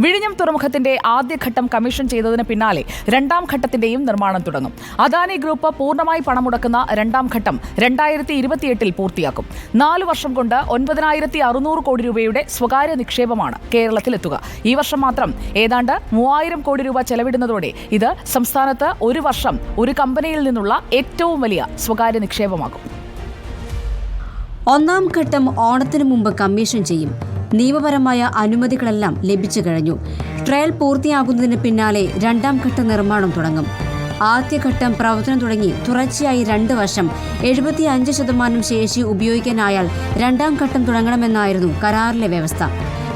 വിഴിഞ്ഞം തുറമുഖത്തിന്റെ ആദ്യഘട്ടം കമ്മീഷൻ ചെയ്തതിന് പിന്നാലെ രണ്ടാം ഘട്ടത്തിന്റെയും നിർമ്മാണം തുടങ്ങും. അദാനി ഗ്രൂപ്പ് പൂർണ്ണമായി പണം മുടക്കുന്ന രണ്ടാം ഘട്ടം 2028 പൂർത്തിയാക്കും. 4 വർഷം കൊണ്ട് 9,600 കോടി രൂപയുടെ സ്വകാര്യ നിക്ഷേപമാണ് കേരളത്തിലെത്തുക. ഈ വർഷം മാത്രം ഏതാണ്ട് 3,000 കോടി രൂപ ചെലവിടുന്നതോടെ ഇത് സംസ്ഥാനത്ത് ഒരു വർഷം ഒരു കമ്പനിയിൽ നിന്നുള്ള ഏറ്റവും വലിയ സ്വകാര്യ നിക്ഷേപമാകും. ഒന്നാം ഘട്ടം ഓണത്തിനു മുമ്പ് കമ്മീഷൻ ചെയ്യും. നിയമപരമായ അനുമതികളെല്ലാം ലഭിച്ചു കഴിഞ്ഞു. ട്രയൽ പൂർത്തിയാകുന്നതിന് പിന്നാലെ രണ്ടാം ഘട്ട നിർമ്മാണം തുടങ്ങും. ആദ്യഘട്ടം പ്രവർത്തനം തുടങ്ങി തുടർച്ചയായി 2 വർഷം 75% ശേഷി ഉപയോഗിക്കാനായാൽ രണ്ടാം ഘട്ടം തുടങ്ങണമെന്നായിരുന്നു കരാറിലെ വ്യവസ്ഥ.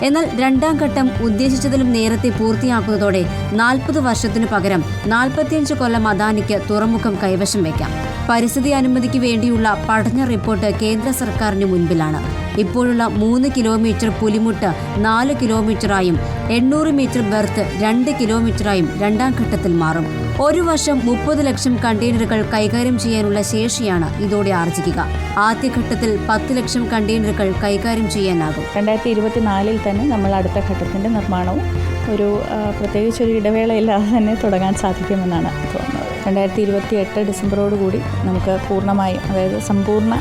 എന്നാൽ രണ്ടാം ഘട്ടം ഉദ്ദേശിച്ചതിലും നേരത്തെ പൂർത്തിയാക്കുന്നതോടെ 40 വർഷത്തിനു പകരം 45 കൊല്ലം അദാനിക്ക് തുറമുഖം കൈവശം വയ്ക്കാം. പരിസ്ഥിതി അനുമതിക്ക് വേണ്ടിയുള്ള പഠന റിപ്പോർട്ട് കേന്ദ്ര സർക്കാരിന് മുൻപിലാണ്. ഇപ്പോഴുള്ള 3 കിലോമീറ്റർ പുലിമുട്ട് 4 കിലോമീറ്ററായും 800 മീറ്റർ ബെർത്ത് 2 കിലോമീറ്ററായും രണ്ടാം ഘട്ടത്തിൽ മാറും. ഒരു വർഷം 30 ലക്ഷം കണ്ടെയ്നറുകൾ കൈകാര്യം ചെയ്യാനുള്ള ശേഷിയാണ് ഇതോടെ ആർജിക്കുക. ആദ്യഘട്ടത്തിൽ 10 ലക്ഷം കണ്ടെയ്നറുകൾ കൈകാര്യം ചെയ്യാനാകും. 2024 തന്നെ നമ്മൾ അടുത്ത ഘട്ടത്തിൻ്റെ നിർമ്മാണവും പ്രത്യേകിച്ച് ഒരു ഇടവേളയില്ലാതെ തന്നെ തുടങ്ങാൻ സാധിക്കുമെന്നാണ് തോന്നുന്നത്. 2028 ഡിസംബറോടുകൂടി നമുക്ക് പൂർണ്ണമായും, അതായത് സമ്പൂർണ്ണ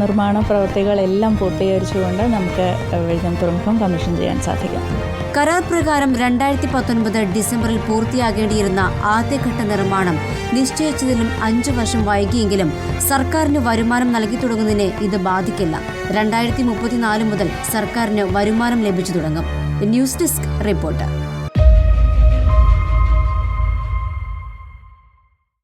നിർമ്മാണ പ്രവൃത്തികളെല്ലാം പൂർത്തീകരിച്ചുകൊണ്ട് നമുക്ക് വിഴിഞ്ഞം തുറമുഖം കമ്മീഷൻ ചെയ്യാൻ സാധിക്കും. കരാർ പ്രകാരം 2019 ഡിസംബറിൽ പൂർത്തിയാകേണ്ടിയിരുന്ന ആദ്യഘട്ട നിർമ്മാണം നിശ്ചയിച്ചതിലും 5 വർഷം വൈകിയെങ്കിലും സർക്കാരിന് വരുമാനം നൽകി തുടങ്ങുന്നതിനെ ഇത് ബാധിക്കില്ല. 2034 മുതൽ സർക്കാരിന് വരുമാനം ലഭിച്ചു തുടങ്ങും. News desk report.